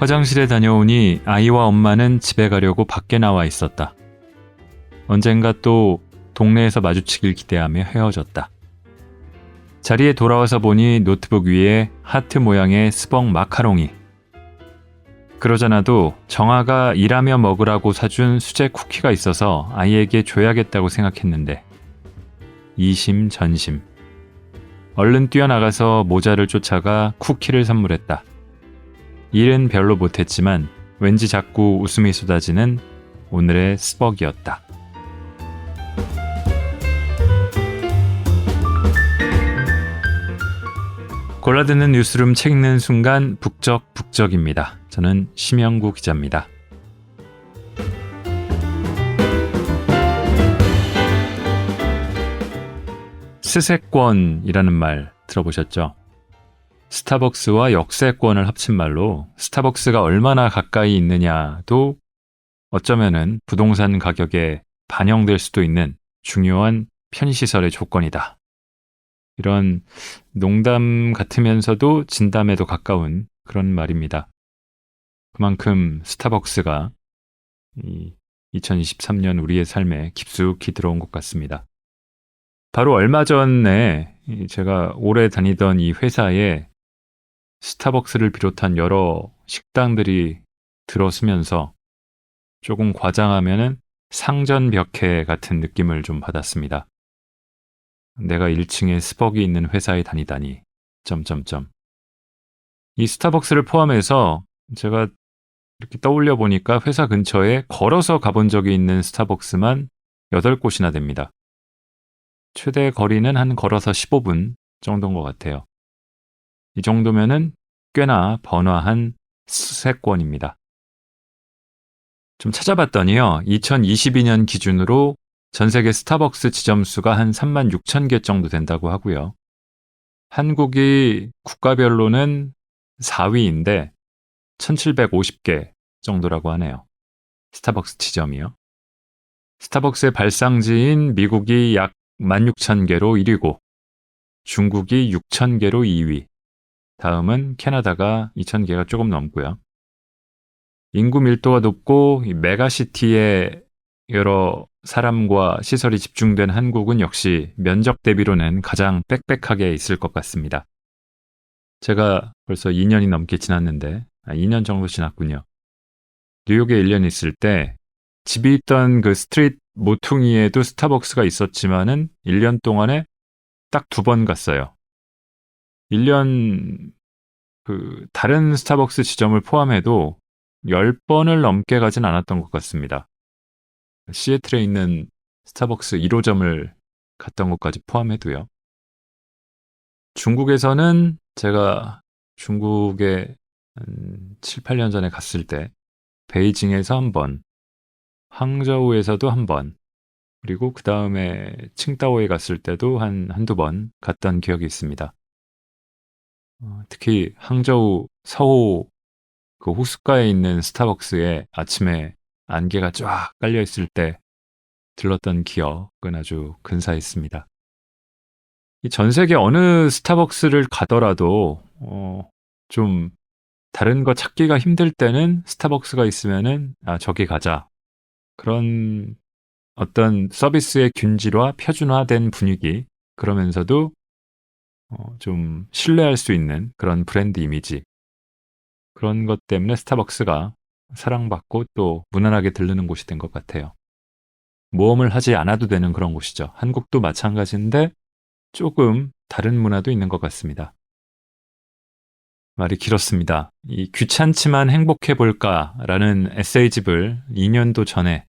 화장실에 다녀오니 아이와 엄마는 집에 가려고 밖에 나와 있었다. 언젠가 또 동네에서 마주치길 기대하며 헤어졌다. 자리에 돌아와서 보니 노트북 위에 하트 모양의 스벅 마카롱이. 그러잖아도 정아가 일하며 먹으라고 사준 수제 쿠키가 있어서 아이에게 줘야겠다고 생각했는데 이심전심. 얼른 뛰어나가서 모자를 쫓아가 쿠키를 선물했다. 일은 별로 못했지만 왠지 자꾸 웃음이 쏟아지는 오늘의 스벅이었다. 골라듣는 뉴스룸 책 읽는 순간 북적북적입니다. 저는 심영구 기자입니다. 스세권이라는 말 들어보셨죠? 스타벅스와 역세권을 합친 말로 스타벅스가 얼마나 가까이 있느냐도 어쩌면은 부동산 가격에 반영될 수도 있는 중요한 편의시설의 조건이다. 이런 농담 같으면서도 진담에도 가까운 그런 말입니다. 그만큼 스타벅스가 2023년 우리의 삶에 깊숙이 들어온 것 같습니다. 바로 얼마 전에 제가 오래 다니던 이 회사에 스타벅스를 비롯한 여러 식당들이 들어서면서 조금 과장하면은 상전벽해 같은 느낌을 좀 받았습니다. 내가 1층에 스벅이 있는 회사에 다니다니... 이 스타벅스를 포함해서 제가 이렇게 떠올려 보니까 회사 근처에 걸어서 가본 적이 있는 스타벅스만 8곳이나 됩니다. 최대 거리는 한 걸어서 15분 정도인 것 같아요. 이 정도면은 꽤나 번화한 수세권입니다. 좀 찾아봤더니요. 2022년 기준으로 전 세계 스타벅스 지점수가 한 36,000개 정도 된다고 하고요. 한국이 국가별로는 4위인데 1,750개 정도라고 하네요. 스타벅스 지점이요. 스타벅스의 발상지인 미국이 약 16,000개로 1위고 중국이 6,000개로 2위. 다음은 캐나다가 2,000개가 조금 넘고요. 인구 밀도가 높고 메가시티에 여러 사람과 시설이 집중된 한국은 역시 면적 대비로는 가장 빽빽하게 있을 것 같습니다. 제가 벌써 2년이 넘게 지났는데 2년 정도 지났군요. 뉴욕에 1년 있을 때 집이 있던 그 스트리트 모퉁이에도 스타벅스가 있었지만은 1년 동안에 딱 2번 갔어요. 1년 다른 스타벅스 지점을 포함해도 10번을 넘게 가진 않았던 것 같습니다. 시애틀에 있는 스타벅스 1호점을 갔던 것까지 포함해도요. 중국에서는 제가 중국에 한 7, 8년 전에 갔을 때 베이징에서 1번, 항저우에서도 1번, 그리고 그 다음에 칭다오에 갔을 때도 한두 번 갔던 기억이 있습니다. 특히 항저우 서호 그 호숫가에 있는 스타벅스에 아침에 안개가 쫙 깔려 있을 때 들렀던 기억은 아주 근사했습니다. 전 세계 어느 스타벅스를 가더라도 좀 다른 거 찾기가 힘들 때는 스타벅스가 있으면은 저기 가자. 그런 어떤 서비스의 균질화, 표준화된 분위기, 그러면서도 좀 신뢰할 수 있는 그런 브랜드 이미지, 그런 것 때문에 스타벅스가 사랑받고 또 무난하게 들르는 곳이 된 것 같아요. 모험을 하지 않아도 되는 그런 곳이죠. 한국도 마찬가지인데 조금 다른 문화도 있는 것 같습니다. 말이 길었습니다. 이 귀찮지만 행복해볼까라는 에세이집을 2년도 전에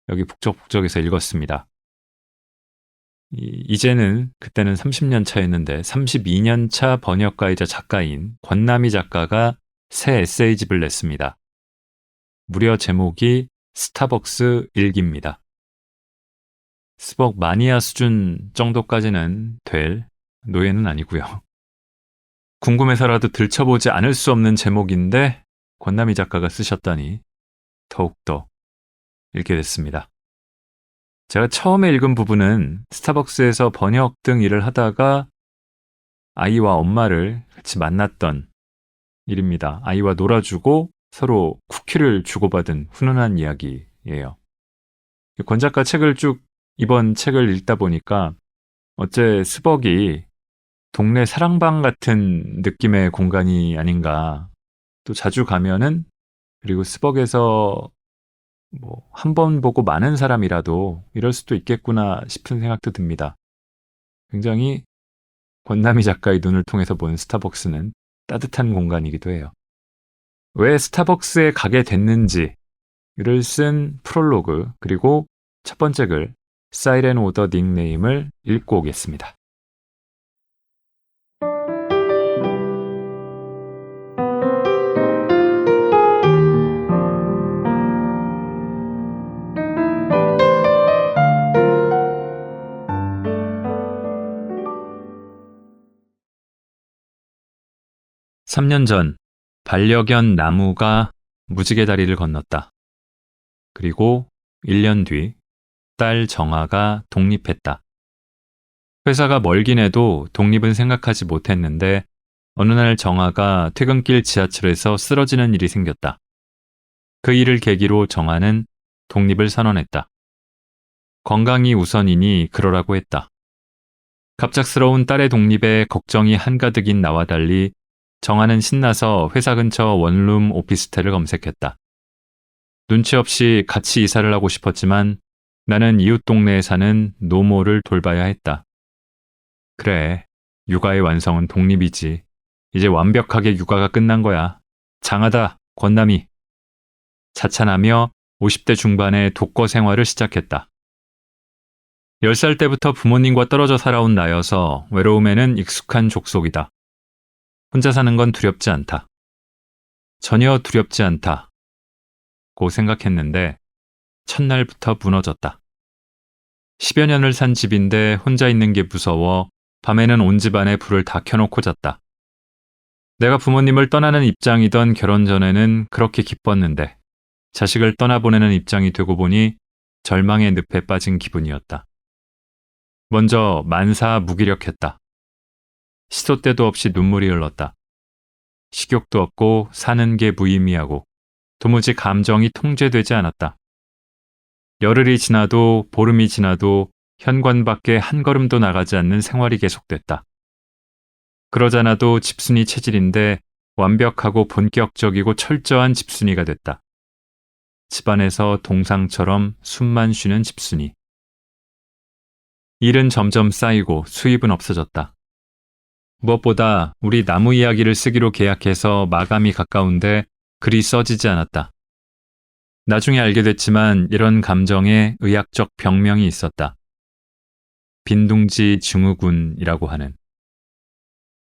여기 북적북적에서 읽었습니다. 이제는 그때는 30년 차였는데 32년 차 번역가이자 작가인 권남희 작가가 새 에세이집을 냈습니다. 무려 제목이 스타벅스 일기입니다. 스벅 마니아 수준 정도까지는 될 노예는 아니고요. 궁금해서라도 들춰보지 않을 수 없는 제목인데 권남희 작가가 쓰셨다니 더욱더 읽게 됐습니다. 제가 처음에 읽은 부분은 스타벅스에서 번역 등 일을 하다가 아이와 엄마를 같이 만났던 일입니다. 아이와 놀아주고 서로 쿠키를 주고받은 훈훈한 이야기예요. 권 작가 책을 쭉 이번 책을 읽다 보니까 어째 스벅이 동네 사랑방 같은 느낌의 공간이 아닌가. 또 자주 가면은 그리고 스벅에서 뭐 한 번 보고 많은 사람이라도 이럴 수도 있겠구나 싶은 생각도 듭니다. 굉장히 권남희 작가의 눈을 통해서 본 스타벅스는 따뜻한 공간이기도 해요. 왜 스타벅스에 가게 됐는지를 쓴 프롤로그 그리고 첫 번째 글 사이렌 오더 닉네임을 읽고 오겠습니다. (3년) 전 반려견 나무가 무지개 다리를 건넜다. 그리고 1년 뒤 딸 정아가 독립했다. 회사가 멀긴 해도 독립은 생각하지 못했는데 어느 날 정아가 퇴근길 지하철에서 쓰러지는 일이 생겼다. 그 일을 계기로 정아는 독립을 선언했다. 건강이 우선이니 그러라고 했다. 갑작스러운 딸의 독립에 걱정이 한가득인 나와 달리 정아는 신나서 회사 근처 원룸 오피스텔을 검색했다. 눈치 없이 같이 이사를 하고 싶었지만 나는 이웃 동네에 사는 노모를 돌봐야 했다. 그래, 육아의 완성은 독립이지. 이제 완벽하게 육아가 끝난 거야. 장하다, 권남이. 자찬하며 50대 중반의 독거 생활을 시작했다. 10살 때부터 부모님과 떨어져 살아온 나여서 외로움에는 익숙한 족속이다. 혼자 사는 건 두렵지 않다. 전혀 두렵지 않다고 생각했는데 첫날부터 무너졌다. 10여 년을 산 집인데 혼자 있는 게 무서워 밤에는 온 집안에 불을 다 켜놓고 잤다. 내가 부모님을 떠나는 입장이던 결혼 전에는 그렇게 기뻤는데 자식을 떠나보내는 입장이 되고 보니 절망의 늪에 빠진 기분이었다. 먼저 만사 무기력했다. 시도 때도 없이 눈물이 흘렀다. 식욕도 없고 사는 게 무의미하고 도무지 감정이 통제되지 않았다. 열흘이 지나도 보름이 지나도 현관 밖에 한 걸음도 나가지 않는 생활이 계속됐다. 그러자나도 집순이 체질인데 완벽하고 본격적이고 철저한 집순이가 됐다. 집안에서 동상처럼 숨만 쉬는 집순이. 일은 점점 쌓이고 수입은 없어졌다. 무엇보다 우리 나무 이야기를 쓰기로 계약해서 마감이 가까운데 글이 써지지 않았다. 나중에 알게 됐지만 이런 감정에 의학적 병명이 있었다. 빈둥지 증후군이라고 하는.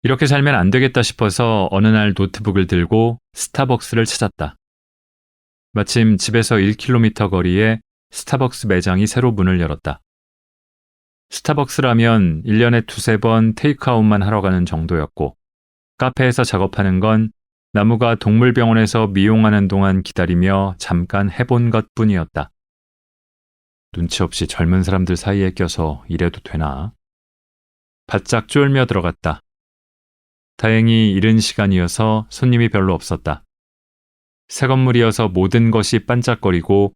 이렇게 살면 안 되겠다 싶어서 어느 날 노트북을 들고 스타벅스를 찾았다. 마침 집에서 1km 거리에 스타벅스 매장이 새로 문을 열었다. 스타벅스라면 1년에 2~3번 테이크아웃만 하러 가는 정도였고 카페에서 작업하는 건 나무가 동물병원에서 미용하는 동안 기다리며 잠깐 해본 것뿐이었다. 눈치 없이 젊은 사람들 사이에 껴서 이래도 되나? 바짝 쫄며 들어갔다. 다행히 이른 시간이어서 손님이 별로 없었다. 새 건물이어서 모든 것이 반짝거리고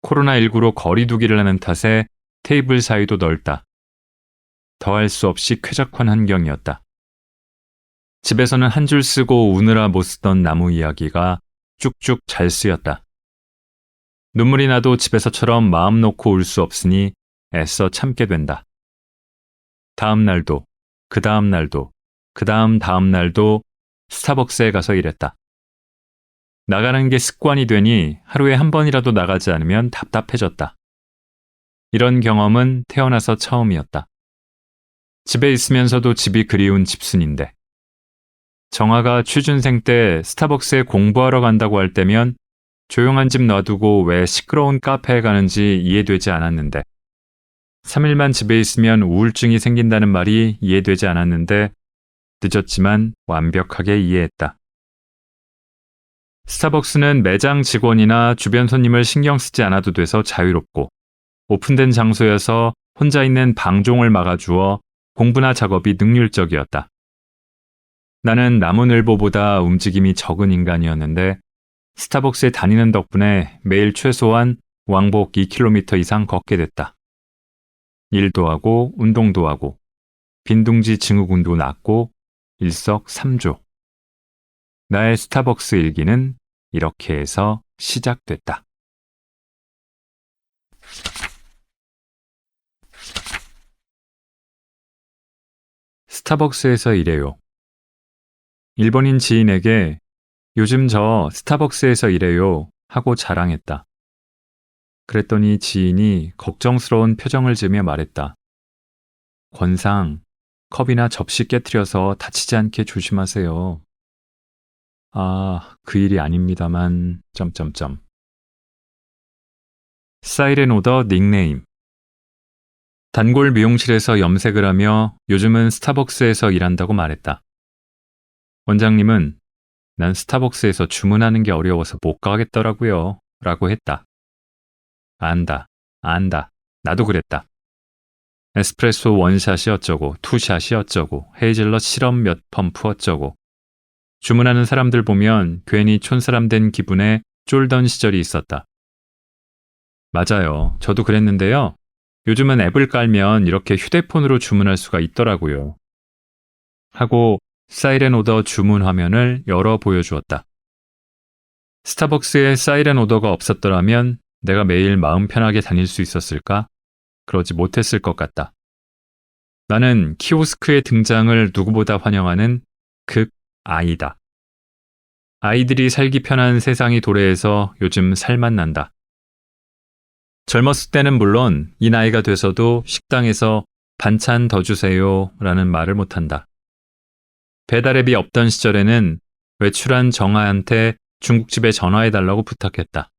코로나19로 거리 두기를 하는 탓에 테이블 사이도 넓다. 더할 수 없이 쾌적한 환경이었다. 집에서는 한 줄 쓰고 우느라 못 쓰던 나무 이야기가 쭉쭉 잘 쓰였다. 눈물이 나도 집에서처럼 마음 놓고 울 수 없으니 애써 참게 된다. 다음 날도, 그 다음 날도, 그 다음 날도 스타벅스에 가서 일했다. 나가는 게 습관이 되니 하루에 한 번이라도 나가지 않으면 답답해졌다. 이런 경험은 태어나서 처음이었다. 집에 있으면서도 집이 그리운 집순인데 정아가 취준생 때 스타벅스에 공부하러 간다고 할 때면 조용한 집 놔두고 왜 시끄러운 카페에 가는지 이해되지 않았는데 3일만 집에 있으면 우울증이 생긴다는 말이 이해되지 않았는데 늦었지만 완벽하게 이해했다. 스타벅스는 매장 직원이나 주변 손님을 신경 쓰지 않아도 돼서 자유롭고 오픈된 장소여서 혼자 있는 방종을 막아주어 공부나 작업이 능률적이었다. 나는 나무늘보보다 움직임이 적은 인간이었는데 스타벅스에 다니는 덕분에 매일 최소한 왕복 2km 이상 걷게 됐다. 일도 하고 운동도 하고 빈둥지 증후군도 낫고 일석삼조. 나의 스타벅스 일기는 이렇게 해서 시작됐다. 스타벅스에서 일해요. 일본인 지인에게 요즘 저 스타벅스에서 일해요 하고 자랑했다. 그랬더니 지인이 걱정스러운 표정을 지으며 말했다. 권상, 컵이나 접시 깨트려서 다치지 않게 조심하세요. 아, 그 일이 아닙니다만... 사이렌 오더 닉네임. 단골 미용실에서 염색을 하며 요즘은 스타벅스에서 일한다고 말했다. 원장님은 난 스타벅스에서 주문하는 게 어려워서 못 가겠더라고요 라고 했다. 안다. 나도 그랬다. 에스프레소 원샷이 어쩌고 투샷이 어쩌고 헤이즐넛 시럽 몇 펌프 어쩌고. 주문하는 사람들 보면 괜히 촌사람 된 기분에 쫄던 시절이 있었다. 맞아요. 저도 그랬는데요. 요즘은 앱을 깔면 이렇게 휴대폰으로 주문할 수가 있더라고요. 하고 사이렌 오더 주문 화면을 열어 보여주었다. 스타벅스에 사이렌 오더가 없었더라면 내가 매일 마음 편하게 다닐 수 있었을까? 그러지 못했을 것 같다. 나는 키오스크의 등장을 누구보다 환영하는 극아이다. 아이들이 살기 편한 세상이 도래해서 요즘 살만 난다. 젊었을 때는 물론 이 나이가 돼서도 식당에서 반찬 더 주세요 라는 말을 못한다. 배달앱이 없던 시절에는 외출한 정아한테 중국집에 전화해달라고 부탁했다.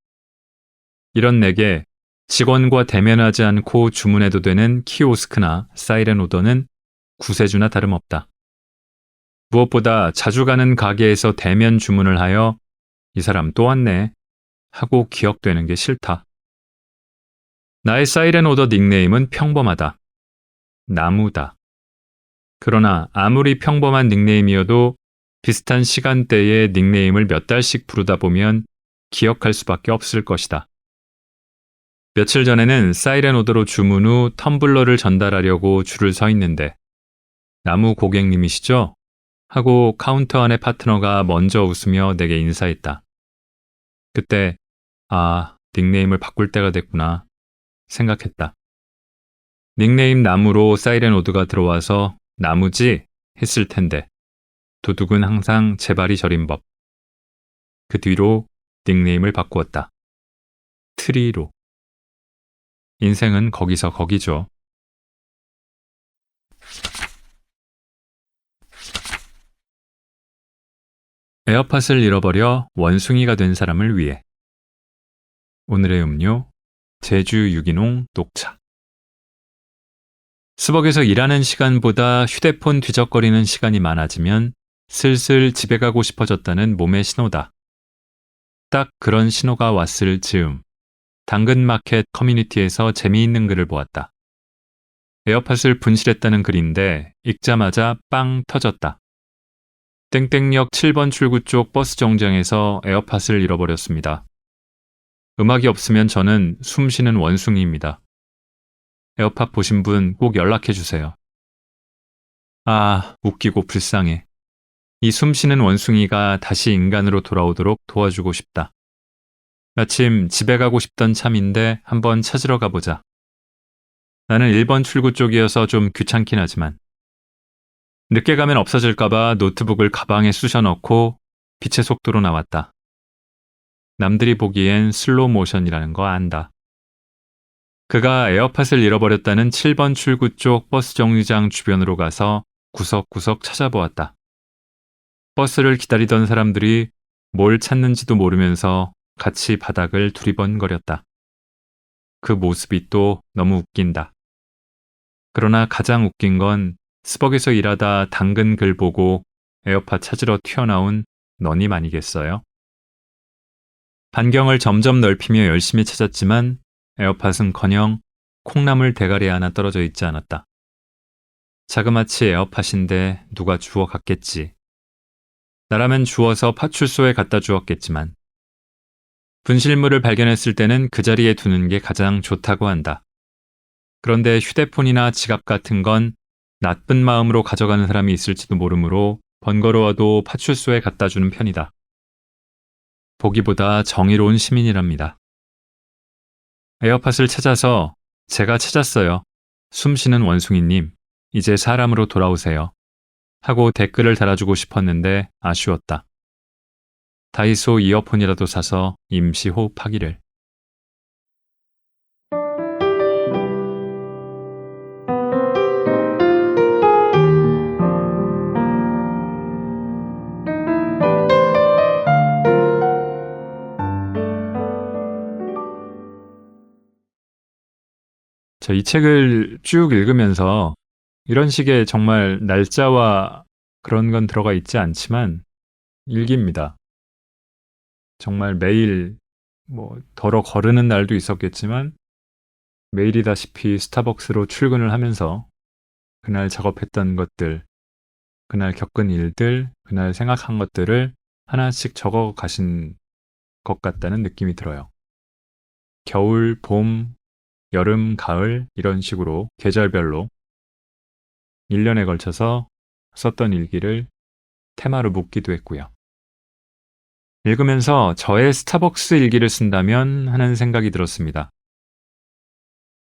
이런 내게 직원과 대면하지 않고 주문해도 되는 키오스크나 사이렌 오더는 구세주나 다름없다. 무엇보다 자주 가는 가게에서 대면 주문을 하여 이 사람 또 왔네 하고 기억되는 게 싫다. 나의 사이렌 오더 닉네임은 평범하다. 나무다. 그러나 아무리 평범한 닉네임이어도 비슷한 시간대에 닉네임을 몇 달씩 부르다 보면 기억할 수밖에 없을 것이다. 며칠 전에는 사이렌 오더로 주문 후 텀블러를 전달하려고 줄을 서 있는데 나무 고객님이시죠? 하고 카운터 안의 파트너가 먼저 웃으며 내게 인사했다. 그때 닉네임을 바꿀 때가 됐구나 생각했다. 닉네임 나무로 사이렌 오더가 들어와서 나무지? 했을 텐데 도둑은 항상 제 발이 저린 법. 그 뒤로 닉네임을 바꾸었다. 트리로. 인생은 거기서 거기죠. 에어팟을 잃어버려 원숭이가 된 사람을 위해. 오늘의 음료, 제주 유기농 녹차. 스벅에서 일하는 시간보다 휴대폰 뒤적거리는 시간이 많아지면 슬슬 집에 가고 싶어졌다는 몸의 신호다. 딱 그런 신호가 왔을 즈음, 당근마켓 커뮤니티에서 재미있는 글을 보았다. 에어팟을 분실했다는 글인데 읽자마자 빵 터졌다. 땡땡역 7번 출구 쪽 버스 정장에서 에어팟을 잃어버렸습니다. 음악이 없으면 저는 숨쉬는 원숭이입니다. 에어팟 보신 분 꼭 연락해 주세요. 웃기고 불쌍해. 이 숨쉬는 원숭이가 다시 인간으로 돌아오도록 도와주고 싶다. 마침 집에 가고 싶던 참인데 한번 찾으러 가보자. 나는 1번 출구 쪽이어서 좀 귀찮긴 하지만 늦게 가면 없어질까봐 노트북을 가방에 쑤셔 넣고 빛의 속도로 나왔다. 남들이 보기엔 슬로우 모션이라는 거 안다. 그가 에어팟을 잃어버렸다는 7번 출구 쪽 버스 정류장 주변으로 가서 구석구석 찾아보았다. 버스를 기다리던 사람들이 뭘 찾는지도 모르면서 같이 바닥을 두리번거렸다. 그 모습이 또 너무 웃긴다. 그러나 가장 웃긴 건 스벅에서 일하다 당근 글 보고 에어팟 찾으러 튀어나온 너님 아니겠어요? 반경을 점점 넓히며 열심히 찾았지만 에어팟은커녕 콩나물 대가리 하나 떨어져 있지 않았다. 자그마치 에어팟인데 누가 주워 갔겠지. 나라면 주워서 파출소에 갖다 주었겠지만 분실물을 발견했을 때는 그 자리에 두는 게 가장 좋다고 한다. 그런데 휴대폰이나 지갑 같은 건 나쁜 마음으로 가져가는 사람이 있을지도 모르므로 번거로워도 파출소에 갖다 주는 편이다. 보기보다 정의로운 시민이랍니다. 에어팟을 찾아서 제가 찾았어요. 숨쉬는 원숭이님, 이제 사람으로 돌아오세요. 하고 댓글을 달아주고 싶었는데 아쉬웠다. 다이소 이어폰이라도 사서 임시 호흡하기를. 이 책을 쭉 읽으면서 이런 식의 정말 날짜와 그런 건 들어가 있지 않지만 일기입니다. 정말 매일 덜어 거르는 날도 있었겠지만 매일이다시피 스타벅스로 출근을 하면서 그날 작업했던 것들, 그날 겪은 일들, 그날 생각한 것들을 하나씩 적어 가신 것 같다는 느낌이 들어요. 겨울, 봄, 여름, 가을 이런 식으로 계절별로 1년에 걸쳐서 썼던 일기를 테마로 묶기도 했고요. 읽으면서 저의 스타벅스 일기를 쓴다면 하는 생각이 들었습니다.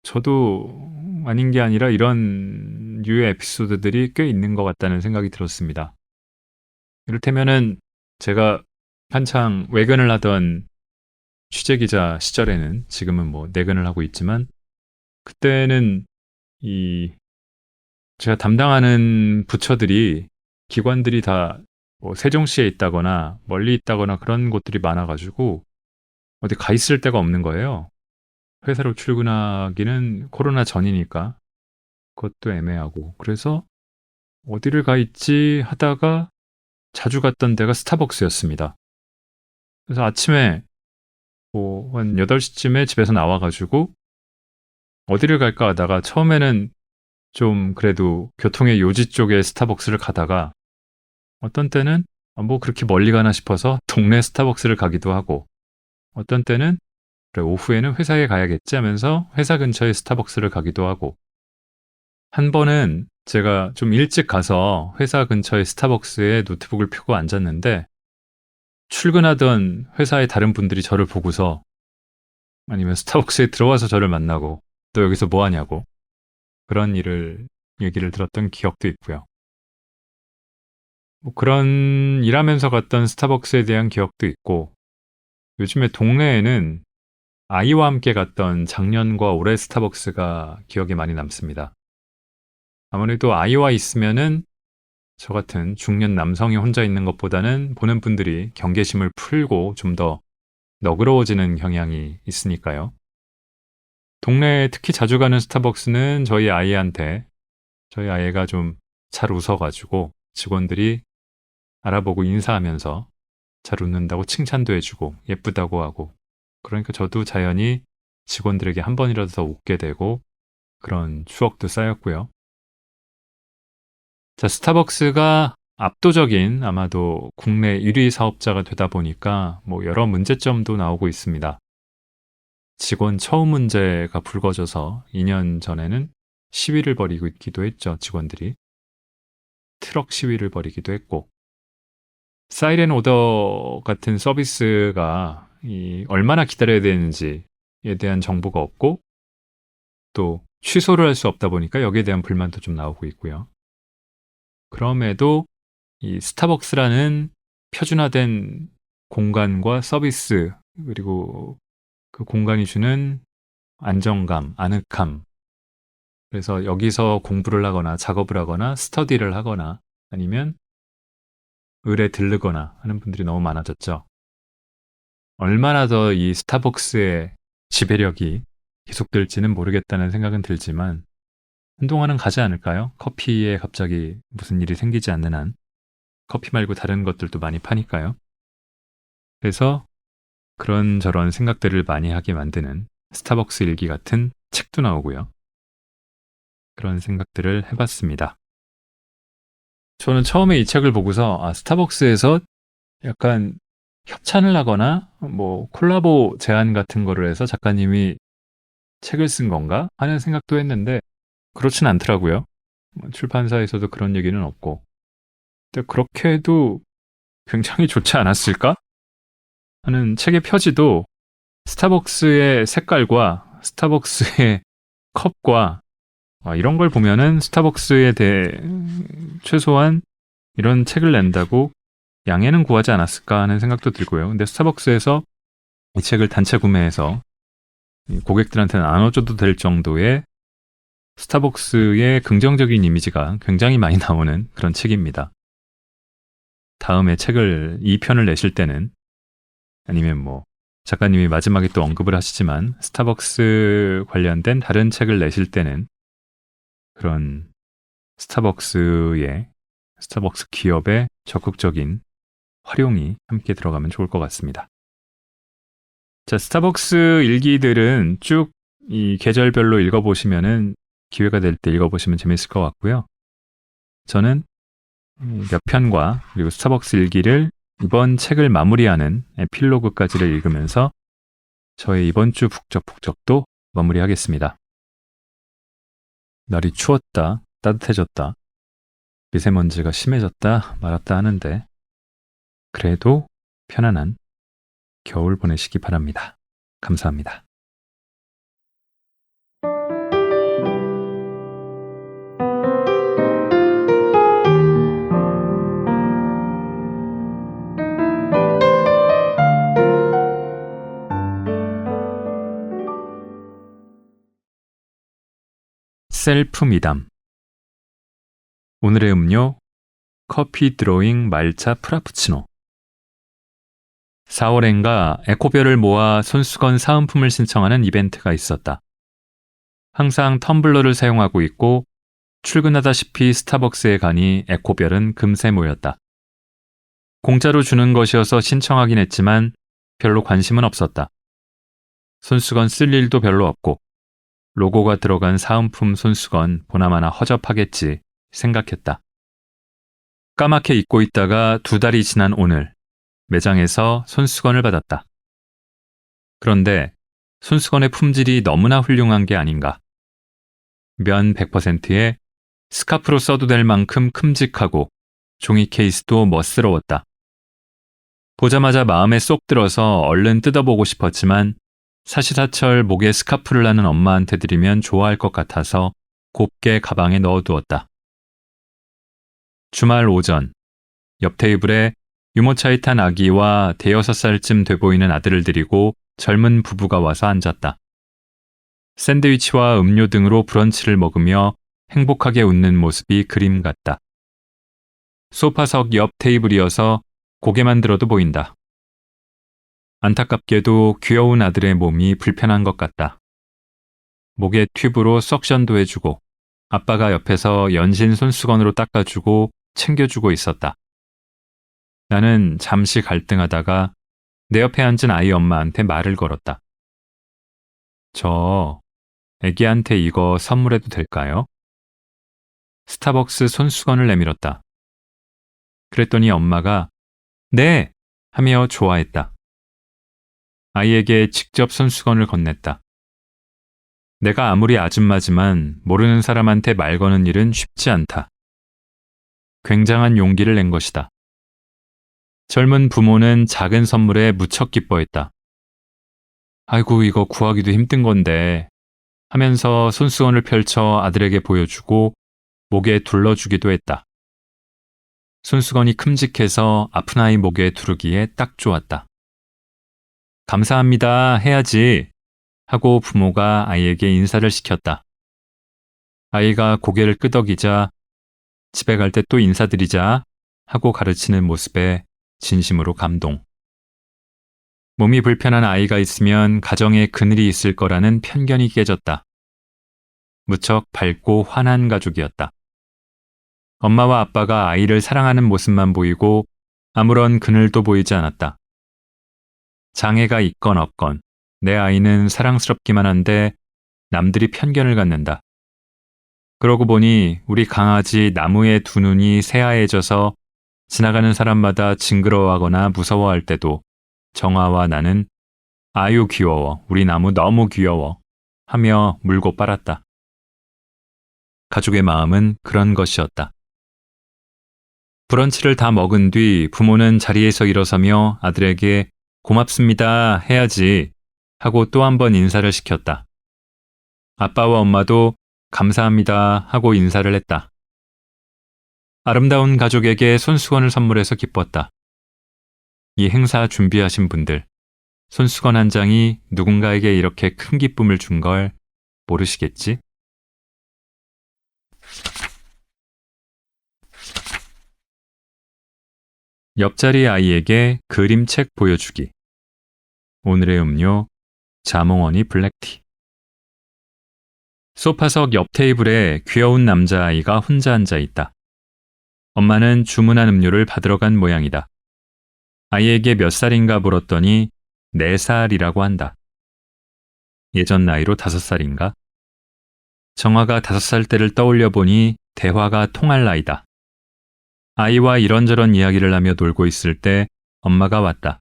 저도 아닌 게 아니라 이런 류의 에피소드들이 꽤 있는 것 같다는 생각이 들었습니다. 이를테면은 제가 한창 외근을 하던 취재기자 시절에는 지금은 내근을 하고 있지만 그때는 제가 담당하는 부처들이 기관들이 다 세종시에 있다거나 멀리 있다거나 그런 곳들이 많아가지고 어디 가 있을 데가 없는 거예요. 회사로 출근하기는 코로나 전이니까 그것도 애매하고 그래서 어디를 가 있지 하다가 자주 갔던 데가 스타벅스였습니다. 그래서 아침에 한 8시쯤에 집에서 나와가지고 어디를 갈까 하다가 처음에는 좀 그래도 교통의 요지 쪽에 스타벅스를 가다가 어떤 때는 그렇게 멀리 가나 싶어서 동네 스타벅스를 가기도 하고 어떤 때는 그래, 오후에는 회사에 가야겠지 하면서 회사 근처에 스타벅스를 가기도 하고 한 번은 제가 좀 일찍 가서 회사 근처에 스타벅스에 노트북을 펴고 앉았는데 출근하던 회사의 다른 분들이 저를 보고서 아니면 스타벅스에 들어와서 저를 만나고 너 여기서 뭐 하냐고 그런 얘기를 들었던 기억도 있고요. 그런 일하면서 갔던 스타벅스에 대한 기억도 있고 요즘에 동네에는 아이와 함께 갔던 작년과 올해 스타벅스가 기억에 많이 남습니다. 아무래도 아이와 있으면은 저 같은 중년 남성이 혼자 있는 것보다는 보는 분들이 경계심을 풀고 좀 더 너그러워지는 경향이 있으니까요. 동네에 특히 자주 가는 스타벅스는 저희 아이가 좀 잘 웃어가지고 직원들이 알아보고 인사하면서 잘 웃는다고 칭찬도 해주고 예쁘다고 하고 그러니까 저도 자연히 직원들에게 한 번이라도 더 웃게 되고 그런 추억도 쌓였고요. 자, 스타벅스가 압도적인 아마도 국내 1위 사업자가 되다 보니까 여러 문제점도 나오고 있습니다. 직원 처우 문제가 불거져서 2년 전에는 시위를 벌이고 있기도 했죠, 직원들이. 트럭 시위를 벌이기도 했고 사이렌 오더 같은 서비스가 얼마나 기다려야 되는지에 대한 정보가 없고 또 취소를 할 수 없다 보니까 여기에 대한 불만도 좀 나오고 있고요. 그럼에도 이 스타벅스라는 표준화된 공간과 서비스 그리고 그 공간이 주는 안정감, 아늑함 그래서 여기서 공부를 하거나 작업을 하거나 스터디를 하거나 아니면 을에 들르거나 하는 분들이 너무 많아졌죠. 얼마나 더 이 스타벅스의 지배력이 계속될지는 모르겠다는 생각은 들지만 한동안은 가지 않을까요? 커피에 갑자기 무슨 일이 생기지 않는 한 커피 말고 다른 것들도 많이 파니까요. 그래서 그런저런 생각들을 많이 하게 만드는 스타벅스 일기 같은 책도 나오고요. 그런 생각들을 해봤습니다. 저는 처음에 이 책을 보고서 스타벅스에서 약간 협찬을 하거나 뭐 콜라보 제안 같은 거를 해서 작가님이 책을 쓴 건가 하는 생각도 했는데 그렇진 않더라고요. 출판사에서도 그런 얘기는 없고. 근데 그렇게 해도 굉장히 좋지 않았을까 하는 책의 표지도 스타벅스의 색깔과 스타벅스의 컵과 이런 걸 보면은 스타벅스에 대해 최소한 이런 책을 낸다고 양해는 구하지 않았을까 하는 생각도 들고요. 근데 스타벅스에서 이 책을 단체 구매해서 고객들한테 나눠줘도 될 정도의 스타벅스의 긍정적인 이미지가 굉장히 많이 나오는 그런 책입니다. 다음에 책을 2편을 내실 때는 아니면 뭐 작가님이 마지막에 또 언급을 하시지만 스타벅스 관련된 다른 책을 내실 때는 그런 스타벅스 기업의 적극적인 활용이 함께 들어가면 좋을 것 같습니다. 자, 스타벅스 일기들은 쭉 이 계절별로 읽어보시면은 기회가 될 때 읽어보시면 재밌을 것 같고요. 저는 몇 편과 그리고 스타벅스 일기를 이번 책을 마무리하는 에필로그까지를 읽으면서 저의 이번 주 북적북적도 마무리하겠습니다. 날이 추웠다, 따뜻해졌다, 미세먼지가 심해졌다 말았다 하는데 그래도 편안한 겨울 보내시기 바랍니다. 감사합니다. 셀프 미담. 오늘의 음료 커피 드로잉 말차 프라푸치노. 4월엔가 에코별을 모아 손수건 사은품을 신청하는 이벤트가 있었다. 항상 텀블러를 사용하고 있고 출근하다시피 스타벅스에 가니 에코별은 금세 모였다. 공짜로 주는 것이어서 신청하긴 했지만 별로 관심은 없었다. 손수건 쓸 일도 별로 없고 로고가 들어간 사은품 손수건 보나마나 허접하겠지 생각했다. 까맣게 잊고 있다가 2달이 지난 오늘 매장에서 손수건을 받았다. 그런데 손수건의 품질이 너무나 훌륭한 게 아닌가. 면 100%에 스카프로 써도 될 만큼 큼직하고 종이 케이스도 멋스러웠다. 보자마자 마음에 쏙 들어서 얼른 뜯어보고 싶었지만 사시사철 목에 스카프를 하는 엄마한테 드리면 좋아할 것 같아서 곱게 가방에 넣어두었다. 주말 오전, 옆 테이블에 유모차에 탄 아기와 5살쯤 돼 보이는 아들을 데리고 젊은 부부가 와서 앉았다. 샌드위치와 음료 등으로 브런치를 먹으며 행복하게 웃는 모습이 그림 같다. 소파석 옆 테이블이어서 고개만 들어도 보인다. 안타깝게도 귀여운 아들의 몸이 불편한 것 같다. 목에 튜브로 석션도 해주고 아빠가 옆에서 연신 손수건으로 닦아주고 챙겨주고 있었다. 나는 잠시 갈등하다가 내 옆에 앉은 아이 엄마한테 말을 걸었다. 저 애기한테 이거 선물해도 될까요? 스타벅스 손수건을 내밀었다. 그랬더니 엄마가 네! 하며 좋아했다. 아이에게 직접 손수건을 건넸다. 내가 아무리 아줌마지만 모르는 사람한테 말 거는 일은 쉽지 않다. 굉장한 용기를 낸 것이다. 젊은 부모는 작은 선물에 무척 기뻐했다. 아이고 이거 구하기도 힘든 건데 하면서 손수건을 펼쳐 아들에게 보여주고 목에 둘러주기도 했다. 손수건이 큼직해서 아픈 아이 목에 두르기에 딱 좋았다. 감사합니다 해야지 하고 부모가 아이에게 인사를 시켰다. 아이가 고개를 끄덕이자 집에 갈 때 또 인사드리자 하고 가르치는 모습에 진심으로 감동. 몸이 불편한 아이가 있으면 가정에 그늘이 있을 거라는 편견이 깨졌다. 무척 밝고 환한 가족이었다. 엄마와 아빠가 아이를 사랑하는 모습만 보이고 아무런 그늘도 보이지 않았다. 장애가 있건 없건 내 아이는 사랑스럽기만 한데 남들이 편견을 갖는다. 그러고 보니 우리 강아지 나무의 두 눈이 새하얘져서 지나가는 사람마다 징그러워하거나 무서워할 때도 정아와 나는 아유 귀여워, 우리 나무 너무 귀여워 하며 물고 빨았다. 가족의 마음은 그런 것이었다. 브런치를 다 먹은 뒤 부모는 자리에서 일어서며 아들에게 고맙습니다 해야지 하고 또 한 번 인사를 시켰다. 아빠와 엄마도 감사합니다 하고 인사를 했다. 아름다운 가족에게 손수건을 선물해서 기뻤다. 이 행사 준비하신 분들, 손수건 한 장이 누군가에게 이렇게 큰 기쁨을 준 걸 모르시겠지? 옆자리 아이에게 그림책 보여주기. 오늘의 음료, 자몽원이 블랙티. 소파석 옆 테이블에 귀여운 남자아이가 혼자 앉아 있다. 엄마는 주문한 음료를 받으러 간 모양이다. 아이에게 몇 살인가 물었더니 4살이라고 한다. 예전 나이로 5살인가? 정화가 5살 때를 떠올려 보니 대화가 통할 나이다. 아이와 이런저런 이야기를 하며 놀고 있을 때 엄마가 왔다.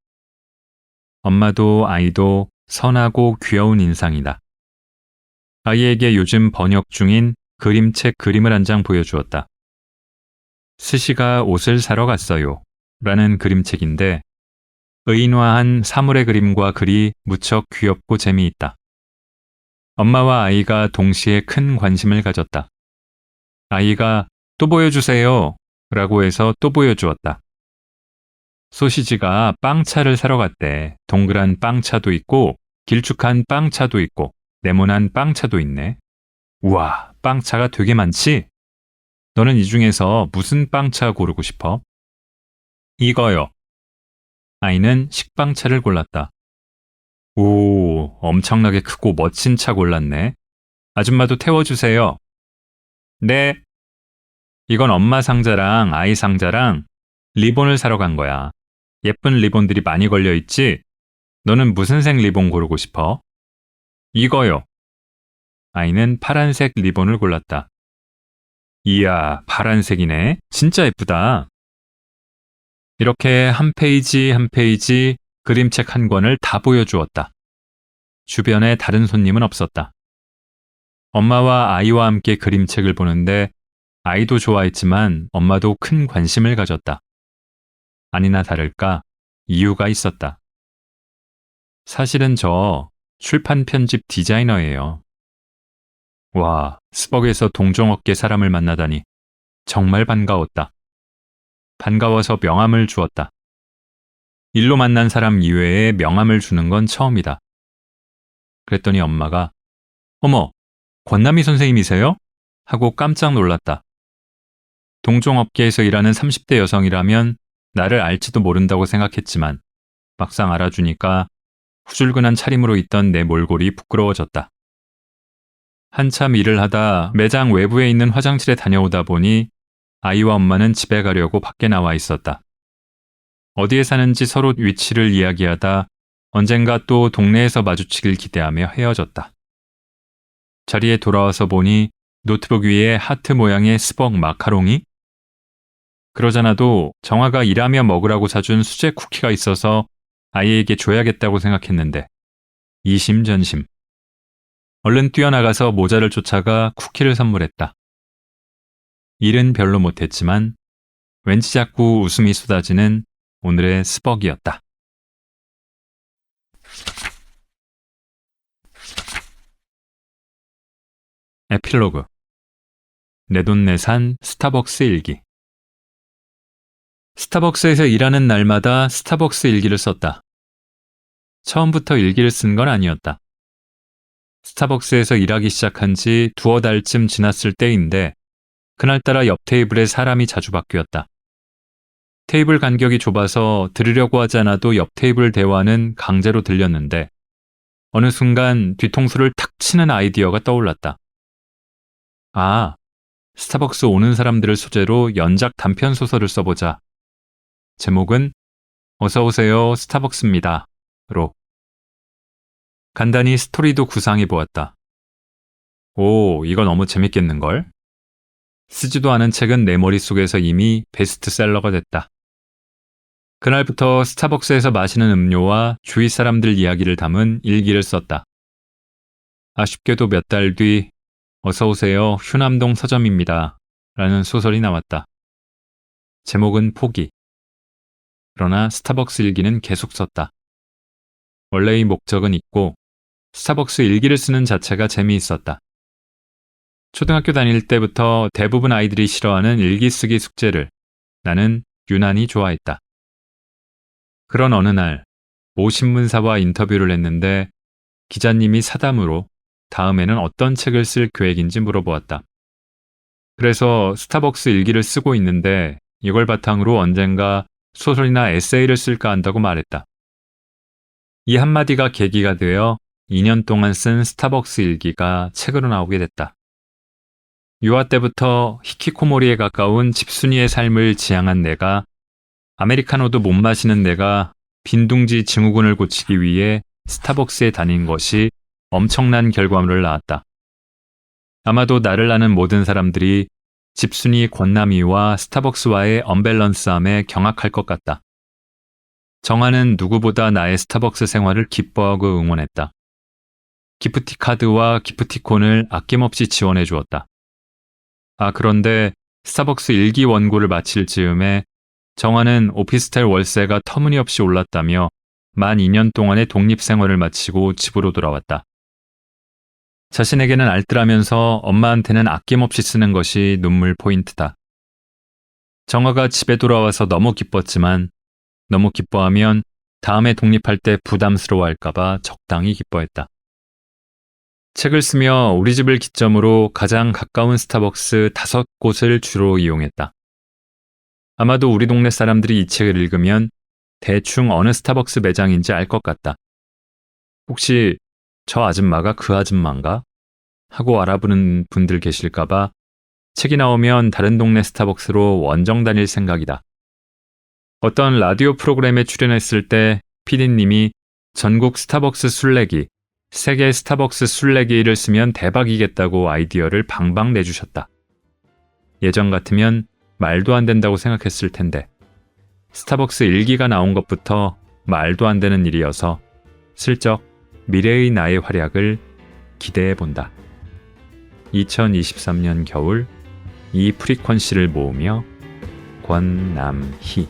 엄마도 아이도 선하고 귀여운 인상이다. 아이에게 요즘 번역 중인 그림책 그림을 한 장 보여주었다. 스시가 옷을 사러 갔어요. 라는 그림책인데 의인화한 사물의 그림과 글이 무척 귀엽고 재미있다. 엄마와 아이가 동시에 큰 관심을 가졌다. 아이가 또 보여주세요. 라고 해서 또 보여주었다. 소시지가 빵차를 사러 갔대. 동그란 빵차도 있고 길쭉한 빵차도 있고 네모난 빵차도 있네. 우와, 빵차가 되게 많지? 너는 이 중에서 무슨 빵차 고르고 싶어? 이거요. 아이는 식빵차를 골랐다. 오, 엄청나게 크고 멋진 차 골랐네. 아줌마도 태워주세요. 네. 이건 엄마 상자랑 아이 상자랑 리본을 사러 간 거야. 예쁜 리본들이 많이 걸려 있지? 너는 무슨 색 리본 고르고 싶어? 이거요. 아이는 파란색 리본을 골랐다. 이야, 파란색이네. 진짜 예쁘다. 이렇게 한 페이지 한 페이지 그림책 한 권을 다 보여주었다. 주변에 다른 손님은 없었다. 엄마와 아이와 함께 그림책을 보는데 아이도 좋아했지만 엄마도 큰 관심을 가졌다. 아니나 다를까 이유가 있었다. 사실은 저 출판 편집 디자이너예요. 와, 스벅에서 동종업계 사람을 만나다니 정말 반가웠다. 반가워서 명함을 주었다. 일로 만난 사람 이외에 명함을 주는 건 처음이다. 그랬더니 엄마가 어머, 권남희 선생님이세요? 하고 깜짝 놀랐다. 동종업계에서 일하는 30대 여성이라면 나를 알지도 모른다고 생각했지만 막상 알아주니까 후줄근한 차림으로 있던 내 몰골이 부끄러워졌다. 한참 일을 하다 매장 외부에 있는 화장실에 다녀오다 보니 아이와 엄마는 집에 가려고 밖에 나와 있었다. 어디에 사는지 서로 위치를 이야기하다 언젠가 또 동네에서 마주치길 기대하며 헤어졌다. 자리에 돌아와서 보니 노트북 위에 하트 모양의 스벅 마카롱이? 그러잖아도 정화가 일하며 먹으라고 사준 수제 쿠키가 있어서 아이에게 줘야겠다고 생각했는데 이심전심. 얼른 뛰어나가서 모자를 쫓아가 쿠키를 선물했다. 일은 별로 못했지만 왠지 자꾸 웃음이 쏟아지는 오늘의 스벅이었다. 에필로그. 내돈내산 스타벅스 일기. 스타벅스에서 일하는 날마다 스타벅스 일기를 썼다. 처음부터 일기를 쓴 건 아니었다. 스타벅스에서 일하기 시작한 지 2~5달쯤 지났을 때인데 그날따라 옆 테이블에 사람이 자주 바뀌었다. 테이블 간격이 좁아서 들으려고 하지 않아도 옆 테이블 대화는 강제로 들렸는데 어느 순간 뒤통수를 탁 치는 아이디어가 떠올랐다. 아, 스타벅스 오는 사람들을 소재로 연작 단편 소설을 써보자. 제목은 어서오세요 스타벅스입니다. 로. 간단히 스토리도 구상해 보았다. 오, 이거 너무 재밌겠는걸? 쓰지도 않은 책은 내 머릿속에서 이미 베스트셀러가 됐다. 그날부터 스타벅스에서 마시는 음료와 주위 사람들 이야기를 담은 일기를 썼다. 아쉽게도 몇 달 뒤 어서 오세요. 휴남동 서점입니다. 라는 소설이 나왔다. 제목은 포기. 그러나 스타벅스 일기는 계속 썼다. 원래의 목적은 있고 스타벅스 일기를 쓰는 자체가 재미있었다. 초등학교 다닐 때부터 대부분 아이들이 싫어하는 일기 쓰기 숙제를 나는 유난히 좋아했다. 그런 어느 날 모 신문사와 인터뷰를 했는데 기자님이 사담으로 다음에는 어떤 책을 쓸 계획인지 물어보았다. 그래서 스타벅스 일기를 쓰고 있는데 이걸 바탕으로 언젠가 소설이나 에세이를 쓸까 한다고 말했다. 이 한마디가 계기가 되어 2년 동안 쓴 스타벅스 일기가 책으로 나오게 됐다. 유아 때부터 히키코모리에 가까운 집순이의 삶을 지향한 내가 아메리카노도 못 마시는 내가 빈둥지 증후군을 고치기 위해 스타벅스에 다닌 것이 엄청난 결과물을 낳았다. 아마도 나를 아는 모든 사람들이 집순이 권남이와 스타벅스와의 언밸런스함에 경악할 것 같다. 정아는 누구보다 나의 스타벅스 생활을 기뻐하고 응원했다. 기프티카드와 기프티콘을 아낌없이 지원해 주었다. 그런데 스타벅스 일기 원고를 마칠 즈음에 정아는 오피스텔 월세가 터무니없이 올랐다며 만 2년 동안의 독립생활을 마치고 집으로 돌아왔다. 자신에게는 알뜰하면서 엄마한테는 아낌없이 쓰는 것이 눈물 포인트다. 정아가 집에 돌아와서 너무 기뻤지만 너무 기뻐하면 다음에 독립할 때 부담스러워할까봐 적당히 기뻐했다. 책을 쓰며 우리 집을 기점으로 가장 가까운 스타벅스 5곳을 주로 이용했다. 아마도 우리 동네 사람들이 이 책을 읽으면 대충 어느 스타벅스 매장인지 알 것 같다. 혹시 저 아줌마가 그 아줌마인가? 하고 알아보는 분들 계실까봐 책이 나오면 다른 동네 스타벅스로 원정 다닐 생각이다. 어떤 라디오 프로그램에 출연했을 때 PD님이 전국 스타벅스 술래기, 세계 스타벅스 술래기를 쓰면 대박이겠다고 아이디어를 방방 내주셨다. 예전 같으면 말도 안 된다고 생각했을 텐데 스타벅스 일기가 나온 것부터 말도 안 되는 일이어서 슬쩍 미래의 나의 활약을 기대해 본다. 2023년 겨울 이 프리퀀시를 모으며 권남희